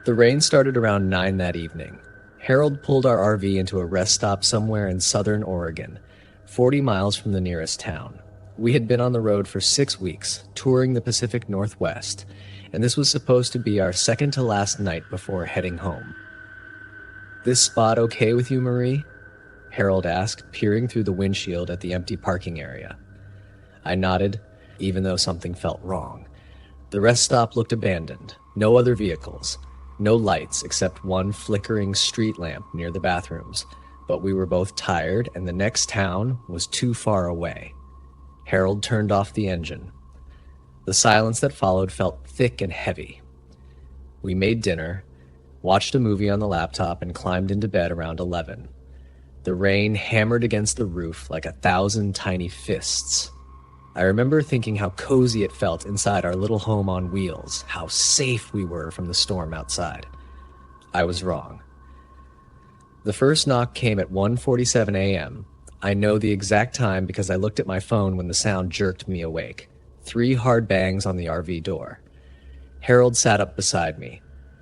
The rain started around 9 that evening. Harold pulled our RV into a rest stop somewhere in southern Oregon, 40 miles from the nearest town. We had been on the road for 6 weeks, touring the Pacific Northwest, and this was supposed to be our second to last night before heading home. "This spot okay with you, Marie?" Harold asked, peering through the windshield at the empty parking area. I nodded, even though something felt wrong. The rest stop looked abandoned. No other vehicles. No lights except one flickering street lamp near the bathrooms. But we were both tired, and the next town was too far away. Harold turned off the engine. The silence that followed felt thick and heavy. We made dinner, watched a movie on the laptop, and climbed into bed around 11. The rain hammered against the roof like 1,000 tiny fists. I remember thinking how cozy it felt inside our little home on wheels, how safe we were from the storm outside. I was wrong. The first knock came at 1:47 a.m. I know the exact time because I looked at my phone when the sound jerked me awake. 3 hard bangs on the RV door. Harold sat up beside me.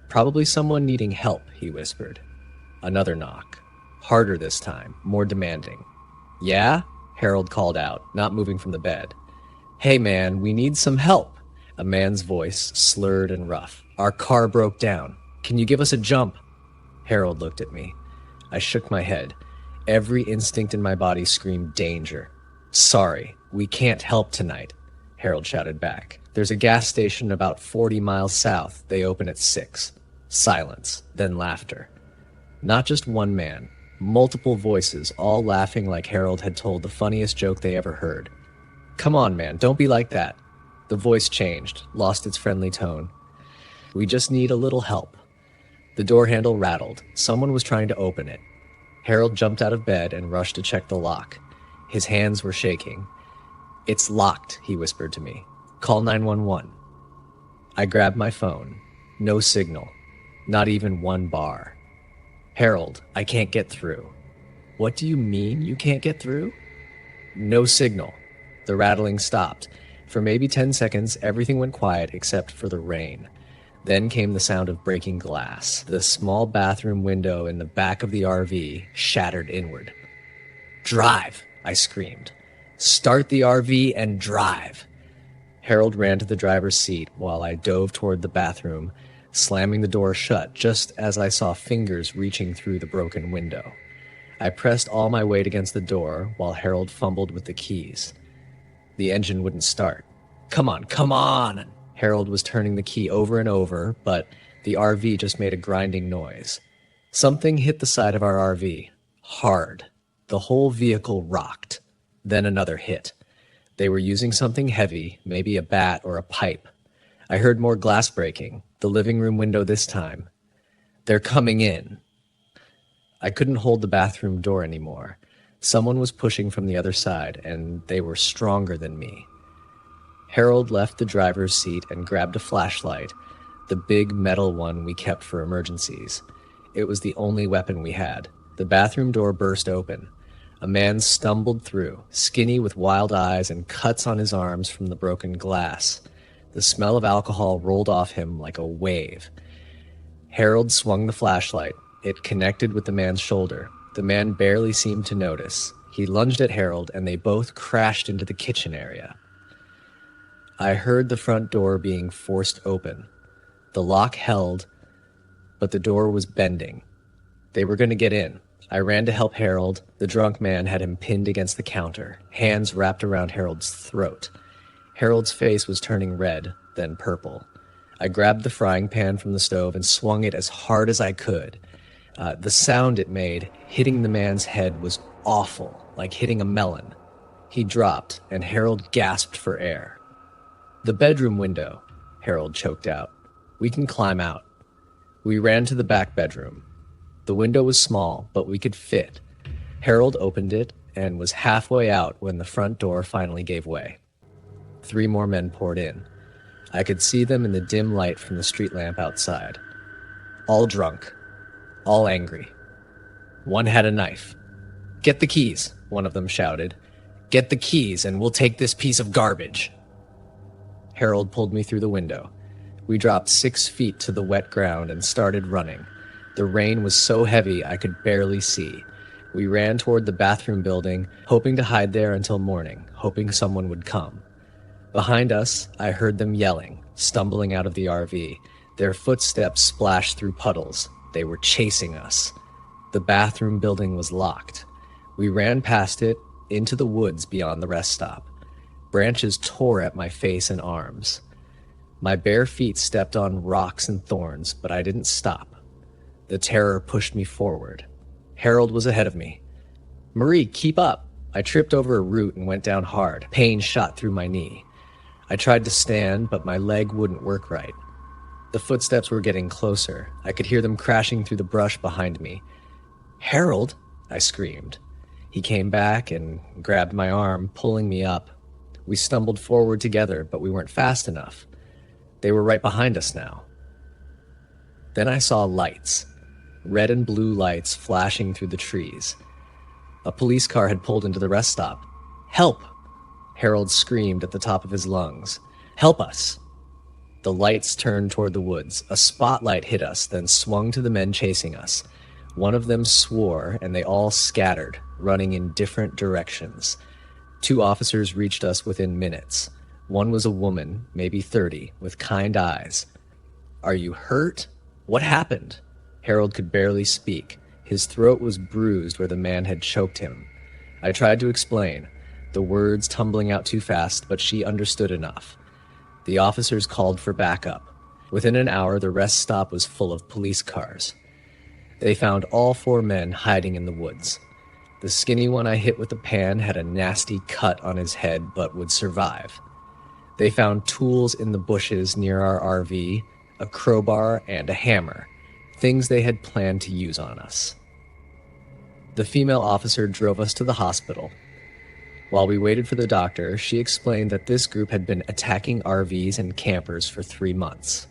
"Probably someone needing help," he whispered. Another knock. Harder this time, more demanding. "Yeah?" Harold called out, not moving from the bed. "Hey man, we need some help." A man's voice, slurred and rough. "Our car broke down. Can you give us a jump?" Harold looked at me. I shook my head. Every instinct in my body screamed danger. "Sorry, we can't help tonight," Harold shouted back. "There's a gas station about 40 miles south. They open at 6. Silence, then laughter. Not just one man, multiple voices, all laughing like Harold had told the funniest joke they ever heard. "Come on, man, don't be like that." The voice changed, lost its friendly tone. "We just need a little help." The door handle rattled. Someone was trying to open it. Harold jumped out of bed and rushed to check the lock. His hands were shaking. "It's locked," he whispered to me. "Call 911. I grabbed my phone. No signal. Not even one bar. "Harold, I can't get through." "What do you mean you can't get through?" "No signal." The rattling stopped. For maybe 10 seconds, everything went quiet except for the rain. Then came the sound of breaking glass. The small bathroom window in the back of the RV shattered inward. "Drive!" I screamed. "Start the RV and drive!" Harold ran to the driver's seat while I dove toward the bathroom, slamming the door shut just as I saw fingers reaching through the broken window. I pressed all my weight against the door while Harold fumbled with the keys. The engine wouldn't start. "Come on, come on!" Harold was turning the key over and over, but the RV just made a grinding noise. Something hit the side of our RV. Hard. The whole vehicle rocked. Then another hit. They were using something heavy, maybe a bat or a pipe. I heard more glass breaking, the living room window this time. "They're coming in." I couldn't hold the bathroom door anymore. Someone was pushing from the other side, and they were stronger than me. Harold left the driver's seat and grabbed a flashlight, the big metal one we kept for emergencies. It was the only weapon we had. The bathroom door burst open. A man stumbled through, skinny with wild eyes and cuts on his arms from the broken glass. The smell of alcohol rolled off him like a wave. Harold swung the flashlight. It connected with the man's shoulder. The man barely seemed to notice. He lunged at Harold, and they both crashed into the kitchen area. I heard the front door being forced open. The lock held, but the door was bending. They were going to get in. I ran to help Harold. The drunk man had him pinned against the counter, hands wrapped around Harold's throat. Harold's face was turning red, then purple. I grabbed the frying pan from the stove and swung it as hard as I could. The sound it made, hitting the man's head, was awful, like hitting a melon. He dropped, and Harold gasped for air. "The bedroom window," Harold choked out. "We can climb out." We ran to the back bedroom. The window was small, but we could fit. Harold opened it and was halfway out when the front door finally gave way. 3 more men poured in. I could see them in the dim light from the street lamp outside. All drunk. All angry. One had a knife. "Get the keys," one of them shouted. "Get the keys and we'll take this piece of garbage." Harold pulled me through the window. We dropped 6 feet to the wet ground and started running. The rain was so heavy I could barely see. We ran toward the bathroom building, hoping to hide there until morning, hoping someone would come. Behind us, I heard them yelling, stumbling out of the RV. Their footsteps splashed through puddles. They were chasing us. The bathroom building was locked. We ran past it, into the woods beyond the rest stop. Branches tore at my face and arms. My bare feet stepped on rocks and thorns, but I didn't stop. The terror pushed me forward. Harold was ahead of me. "Marie, keep up!" I tripped over a root and went down hard. Pain shot through my knee. I tried to stand, but my leg wouldn't work right. The footsteps were getting closer. I could hear them crashing through the brush behind me. "Harold!" I screamed. He came back and grabbed my arm, pulling me up. We stumbled forward together, but we weren't fast enough. They were right behind us now. Then I saw lights. Red and blue lights flashing through the trees. A police car had pulled into the rest stop. "Help!" Harold screamed at the top of his lungs. "Help us!" The lights turned toward the woods. A spotlight hit us, then swung to the men chasing us. One of them swore, and they all scattered, running in different directions. 2 officers reached us within minutes. One was a woman, maybe 30, with kind eyes. "Are you hurt? What happened?" Harold could barely speak. His throat was bruised where the man had choked him. I tried to explain, the words tumbling out too fast, but she understood enough. The officers called for backup. Within an hour, the rest stop was full of police cars. They found all 4 men hiding in the woods. The skinny one I hit with the pan had a nasty cut on his head, but would survive. They found tools in the bushes near our RV, a crowbar and a hammer, things they had planned to use on us. The female officer drove us to the hospital. While we waited for the doctor, she explained that this group had been attacking RVs and campers for 3 months.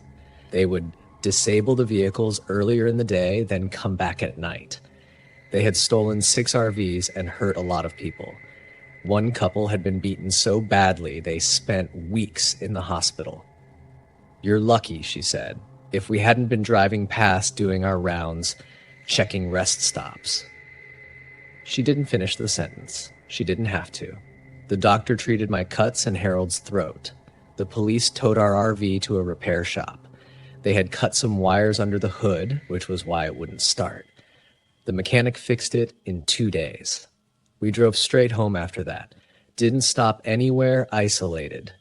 They would disable the vehicles earlier in the day, then come back at night. They had stolen 6 RVs and hurt a lot of people. One couple had been beaten so badly they spent weeks in the hospital. "You're lucky," she said. "If we hadn't been driving past doing our rounds, checking rest stops." She didn't finish the sentence. She didn't have to. The doctor treated my cuts and Harold's throat. The police towed our RV to a repair shop. They had cut some wires under the hood, which was why it wouldn't start. The mechanic fixed it in 2 days. We drove straight home after that. Didn't stop anywhere, isolated.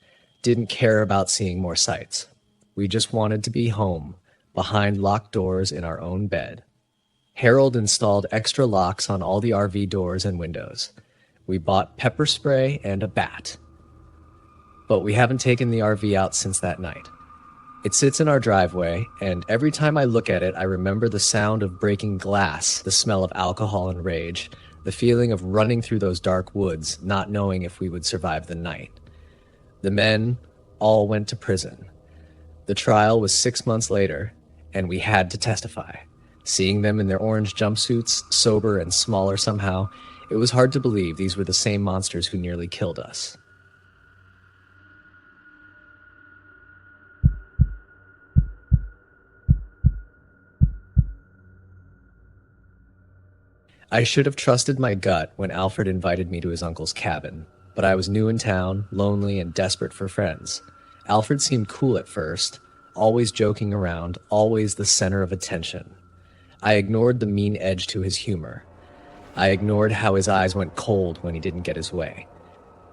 Didn't care about seeing more sights. We just wanted to be home, behind locked doors in our own bed. Harold installed extra locks on all the RV doors and windows. We bought pepper spray and a bat. But we haven't taken the RV out since that night. It sits in our driveway, and every time I look at it, I remember the sound of breaking glass, the smell of alcohol and rage, the feeling of running through those dark woods, not knowing if we would survive the night. The men all went to prison. The trial was 6 months later, and we had to testify. Seeing them in their orange jumpsuits, sober and smaller somehow, it was hard to believe these were the same monsters who nearly killed us. I should have trusted my gut when Alfred invited me to his uncle's cabin, but I was new in town, lonely, and desperate for friends. Alfred seemed cool at first, always joking around, always the center of attention. I ignored the mean edge to his humor. I ignored how his eyes went cold when he didn't get his way.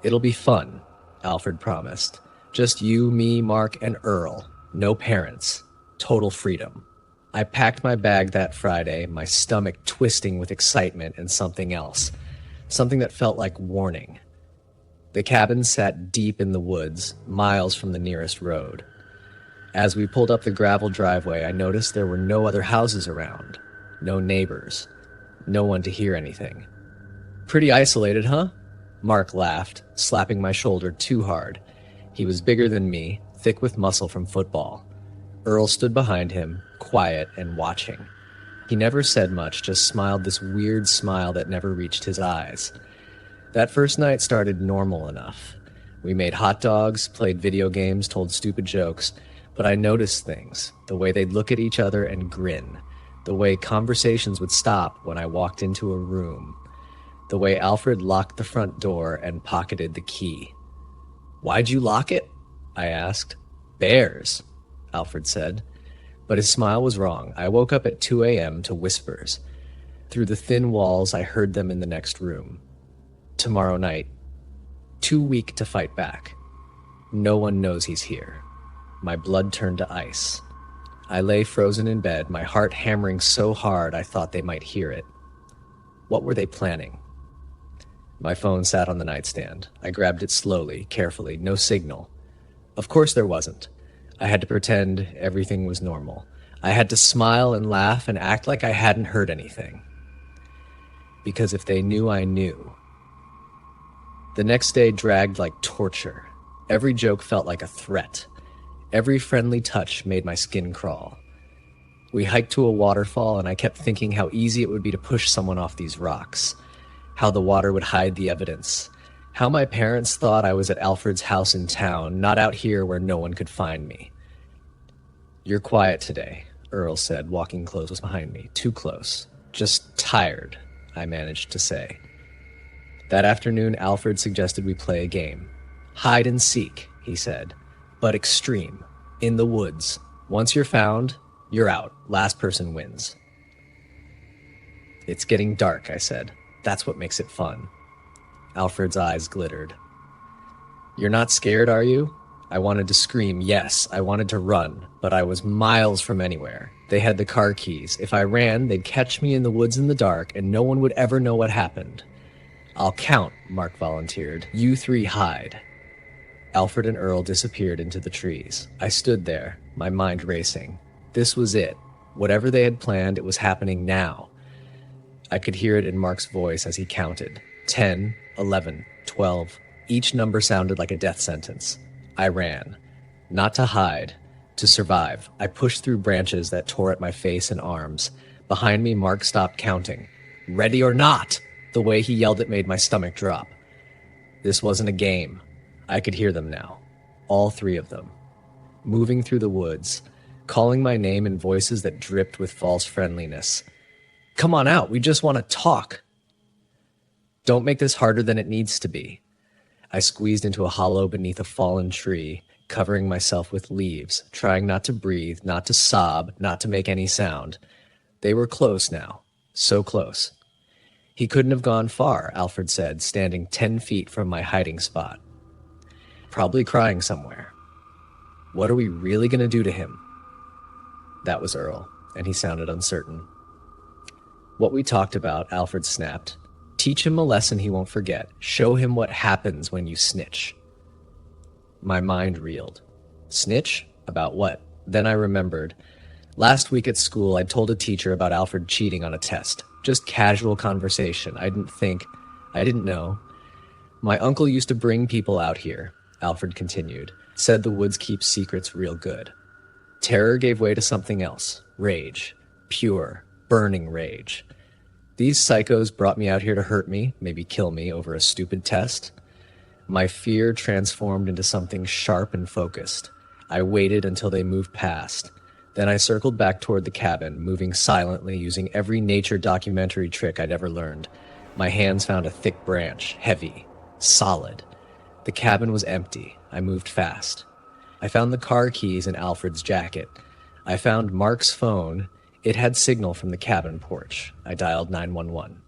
"It'll be fun," Alfred promised. "Just you, me, Mark, and Earl. No parents. Total freedom." I packed my bag that Friday, my stomach twisting with excitement and something else. Something that felt like warning. The cabin sat deep in the woods, miles from the nearest road. As we pulled up the gravel driveway, I noticed there were no other houses around. No neighbors. No one to hear anything. "Pretty isolated, huh?" Mark laughed, slapping my shoulder too hard. He was bigger than me, thick with muscle from football. Earl stood behind him, quiet and watching. He never said much, just smiled this weird smile that never reached his eyes. That first night started normal enough. We made hot dogs, played video games, told stupid jokes, But I noticed things, the way they'd look at each other and grin, the way conversations would stop when I walked into a room, the way Alfred locked the front door and pocketed the key. "Why'd you lock it?" I asked. "Bears," Alfred said. But his smile was wrong. I woke up at 2 a.m. to whispers. Through the thin walls, I heard them in the next room. "Tomorrow night. Too weak to fight back. No one knows he's here." My blood turned to ice. I lay frozen in bed, my heart hammering so hard I thought they might hear it. What were they planning? My phone sat on the nightstand. I grabbed it slowly, carefully, no signal. Of course there wasn't. I had to pretend everything was normal. I had to smile and laugh and act like I hadn't heard anything. Because if they knew, I knew. The next day dragged like torture. Every joke felt like a threat. Every friendly touch made my skin crawl. We hiked to a waterfall, and I kept thinking how easy it would be to push someone off these rocks, how the water would hide the evidence, how my parents thought I was at Alfred's house in town, not out here where no one could find me. "You're quiet today," Earl said, walking close behind me, too close. "Just tired," I managed to say. That afternoon, Alfred suggested we play a game. "Hide and seek," he said, "but extreme, in the woods. Once you're found, you're out. Last person wins." "It's getting dark," I said. "That's what makes it fun." Alfred's eyes glittered. "You're not scared, are you?" I wanted to scream, yes, I wanted to run, but I was miles from anywhere. They had the car keys. If I ran, they'd catch me in the woods in the dark, and no one would ever know what happened. "I'll count," Mark volunteered. "You three hide." Alfred and Earl disappeared into the trees. I stood there, my mind racing. This was it. Whatever they had planned, it was happening now. I could hear it in Mark's voice as he counted. 10, 11, 12. Each number sounded like a death sentence. I ran. Not to hide, to survive. I pushed through branches that tore at my face and arms. Behind me, Mark stopped counting. "Ready or not!" The way he yelled it made my stomach drop. This wasn't a game. I could hear them now. All three of them. Moving through the woods, calling my name in voices that dripped with false friendliness. "Come on out, we just want to talk." "Don't make this harder than it needs to be." I squeezed into a hollow beneath a fallen tree, covering myself with leaves, trying not to breathe, not to sob, not to make any sound. They were close now, so close. "He couldn't have gone far," Alfred said, standing 10 feet from my hiding spot. "Probably crying somewhere." "What are we really going to do to him?" That was Earl, and he sounded uncertain. "What we talked about," Alfred snapped. "Teach him a lesson he won't forget. Show him what happens when you snitch." My mind reeled. Snitch? About what? Then I remembered. Last week at school, I told a teacher about Alfred cheating on a test. Just casual conversation. I didn't know. "My uncle used to bring people out here," Alfred continued. "Said the woods keep secrets real good." Terror gave way to something else. Rage. Pure, burning rage. These psychos brought me out here to hurt me, maybe kill me over a stupid test. My fear transformed into something sharp and focused. I waited until they moved past. Then I circled back toward the cabin, moving silently, using every nature documentary trick I'd ever learned. My hands found a thick branch, heavy, solid. The cabin was empty. I moved fast. I found the car keys in Alfred's jacket. I found Mark's phone. It had signal from the cabin porch. I dialed 911.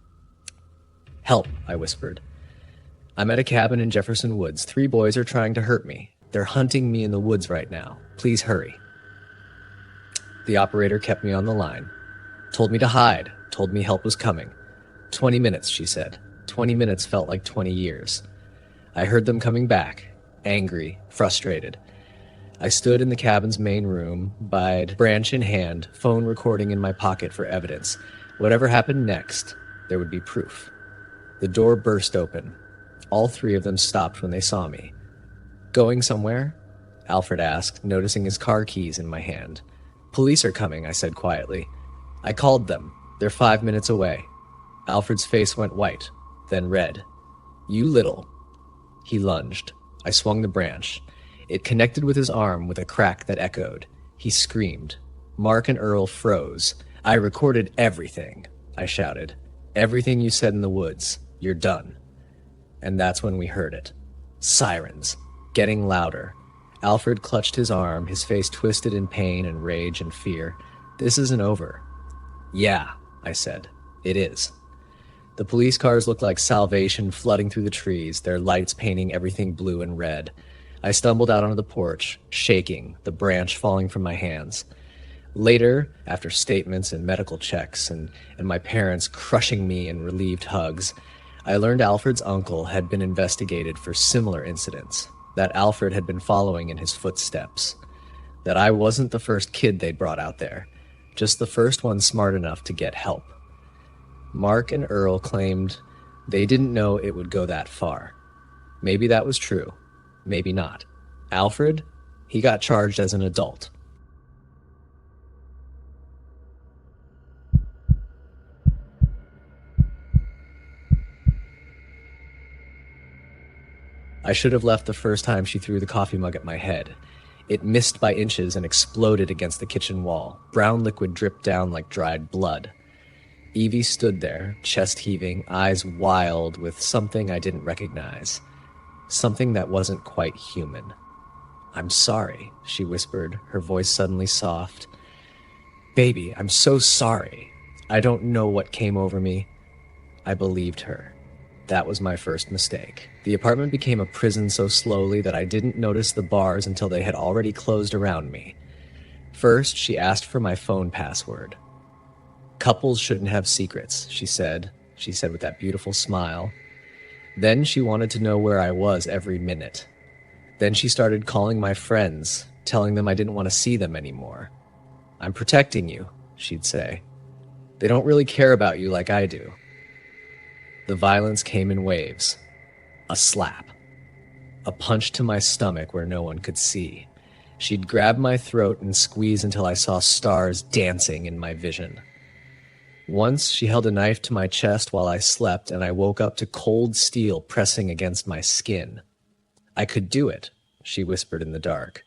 "Help," I whispered. "I'm at a cabin in Jefferson Woods. 3 boys are trying to hurt me. They're hunting me in the woods right now. Please hurry." The operator kept me on the line. Told me to hide. Told me help was coming. 20 minutes, she said. 20 minutes felt like 20 years. I heard them coming back. Angry, frustrated. I stood in the cabin's main room, branch in hand, phone recording in my pocket for evidence. Whatever happened next, there would be proof. The door burst open. All 3 of them stopped when they saw me. "Going somewhere?" Alfred asked, noticing his car keys in my hand. "Police are coming," I said quietly. "I called them. They're 5 minutes away." Alfred's face went white, then red. "You little..." He lunged. I swung the branch. It connected with his arm with a crack that echoed. He screamed. Mark and Earl froze. "I recorded everything," I shouted. "Everything you said in the woods. You're done." And that's when we heard it. Sirens. Getting louder. Alfred clutched his arm, his face twisted in pain and rage and fear. "This isn't over." "Yeah," I said. "It is." The police cars looked like salvation flooding through the trees, their lights painting everything blue and red. I stumbled out onto the porch, shaking, the branch falling from my hands. Later, after statements and medical checks and my parents crushing me in relieved hugs, I learned Alfred's uncle had been investigated for similar incidents, that Alfred had been following in his footsteps, that I wasn't the first kid they'd brought out there, just the first one smart enough to get help. Mark and Earl claimed they didn't know it would go that far. Maybe that was true, maybe not. Alfred, he got charged as an adult. I should have left the first time she threw the coffee mug at my head. It missed by inches and exploded against the kitchen wall. Brown liquid dripped down like dried blood. Evie stood there, chest heaving, eyes wild with something I didn't recognize. Something that wasn't quite human. "I'm sorry," she whispered, her voice suddenly soft. "Baby, I'm so sorry. I don't know what came over me." I believed her. That was my first mistake. The apartment became a prison so slowly that I didn't notice the bars until they had already closed around me. First, she asked for my phone password. "Couples shouldn't have secrets," she said with that beautiful smile. Then she wanted to know where I was every minute. Then she started calling my friends, telling them I didn't want to see them anymore. "I'm protecting you," she'd say. "They don't really care about you like I do." The violence came in waves. A slap. A punch to my stomach where no one could see. She'd grab my throat and squeeze until I saw stars dancing in my vision. Once she held a knife to my chest while I slept, and I woke up to cold steel pressing against my skin. "I could do it," she whispered in the dark.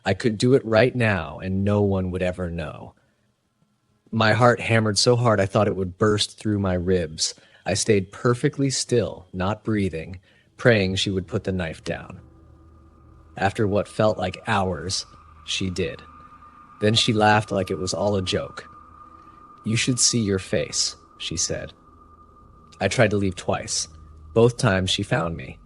"I could do it right now, and no one would ever know." My heart hammered so hard I thought it would burst through my ribs. I stayed perfectly still, not breathing, praying she would put the knife down. After what felt like hours, she did. Then she laughed like it was all a joke. "You should see your face," she said. I tried to leave twice. Both times she found me.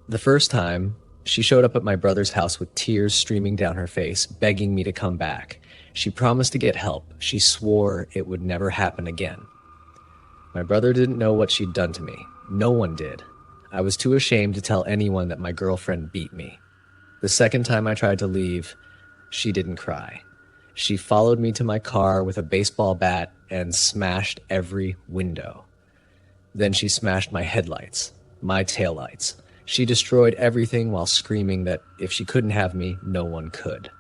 The first time, she showed up at my brother's house with tears streaming down her face, begging me to come back. She promised to get help. She swore it would never happen again. My brother didn't know what she'd done to me. No one did. I was too ashamed to tell anyone that my girlfriend beat me. The second time I tried to leave, she didn't cry. She followed me to my car with a baseball bat and smashed every window. Then she smashed my headlights, my taillights. She destroyed everything while screaming that if she couldn't have me, no one could.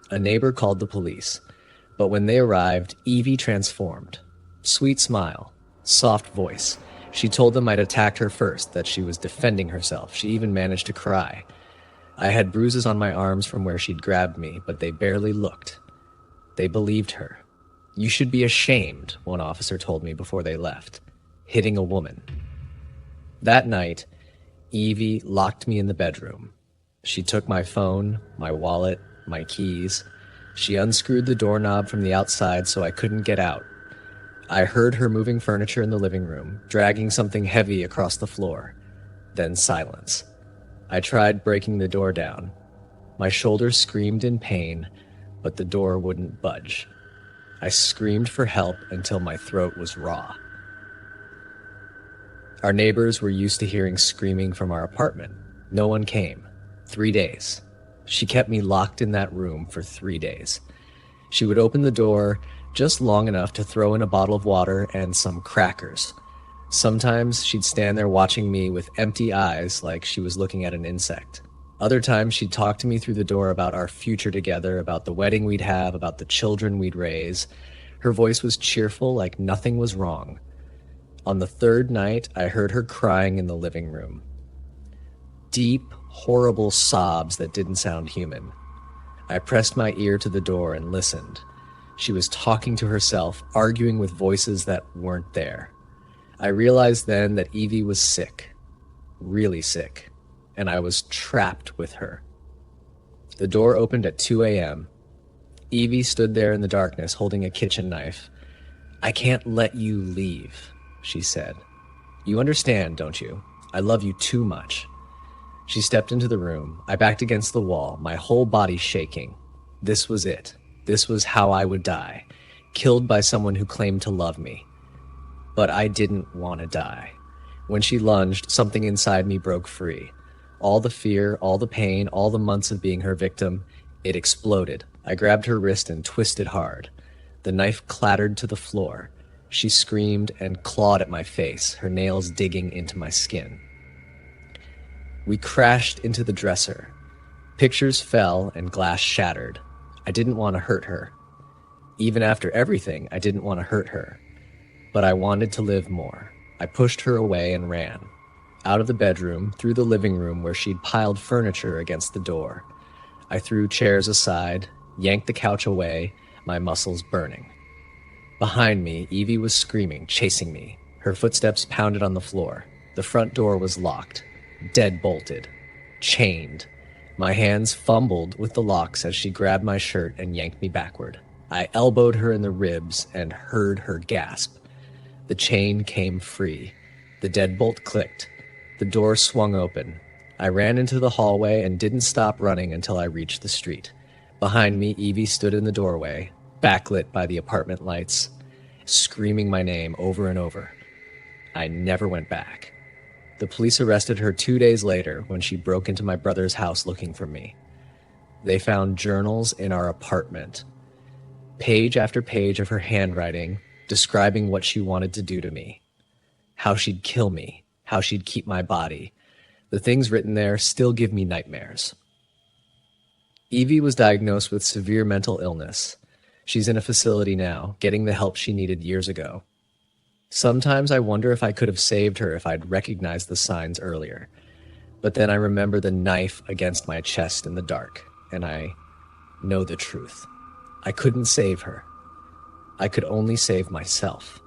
A neighbor called the police, but when they arrived, Evie transformed. Sweet smile, soft voice. She told them I'd attacked her first, that she was defending herself. She even managed to cry. I had bruises on my arms from where she'd grabbed me, but they barely looked. They believed her. "You should be ashamed," one officer told me before they left. Hitting a woman. That night, Evie locked me in the bedroom. She took my phone, my wallet, my keys. She unscrewed the doorknob from the outside so I couldn't get out. I heard her moving furniture in the living room, dragging something heavy across the floor. Then silence. I tried breaking the door down. My shoulders screamed in pain, but the door wouldn't budge. I screamed for help until my throat was raw. Our neighbors were used to hearing screaming from our apartment. No one came. 3 days. She kept me locked in that room for 3 days. She would open the door just long enough to throw in a bottle of water and some crackers. Sometimes she'd stand there watching me with empty eyes like she was looking at an insect. Other times she'd talk to me through the door about our future together, about the wedding we'd have, about the children we'd raise. Her voice was cheerful, like nothing was wrong. On the third night, I heard her crying in the living room. Deep, horrible sobs that didn't sound human. I pressed my ear to the door and listened. She was talking to herself, arguing with voices that weren't there. I realized then that Evie was sick, really sick, and I was trapped with her. The door opened at 2 a.m. Evie stood there in the darkness holding a kitchen knife. "I can't let you leave," she said. "You understand, don't you? I love you too much." She stepped into the room. I backed against the wall, my whole body shaking. This was it. This was how I would die, killed by someone who claimed to love me. But I didn't want to die. When she lunged, something inside me broke free. All the fear, all the pain, all the months of being her victim, it exploded. I grabbed her wrist and twisted hard. The knife clattered to the floor. She screamed and clawed at my face, her nails digging into my skin. We crashed into the dresser. Pictures fell and glass shattered. I didn't want to hurt her. Even after everything, I didn't want to hurt her. But I wanted to live more. I pushed her away and ran. Out of the bedroom, through the living room where she'd piled furniture against the door. I threw chairs aside, yanked the couch away, my muscles burning. Behind me, Evie was screaming, chasing me. Her footsteps pounded on the floor. The front door was locked, dead-bolted, chained. My hands fumbled with the locks as she grabbed my shirt and yanked me backward. I elbowed her in the ribs and heard her gasp. The chain came free. The deadbolt clicked. The door swung open. I ran into the hallway and didn't stop running until I reached the street. Behind me, Evie stood in the doorway, backlit by the apartment lights, screaming my name over and over. I never went back. The police arrested her 2 days later when she broke into my brother's house looking for me. They found journals in our apartment, page after page of her handwriting describing what she wanted to do to me, how she'd kill me, how she'd keep my body. The things written there still give me nightmares. Evie was diagnosed with severe mental illness. She's in a facility now, getting the help she needed years ago. Sometimes I wonder if I could have saved her if I'd recognized the signs earlier. But then I remember the knife against my chest in the dark, and I know the truth. I couldn't save her. I could only save myself.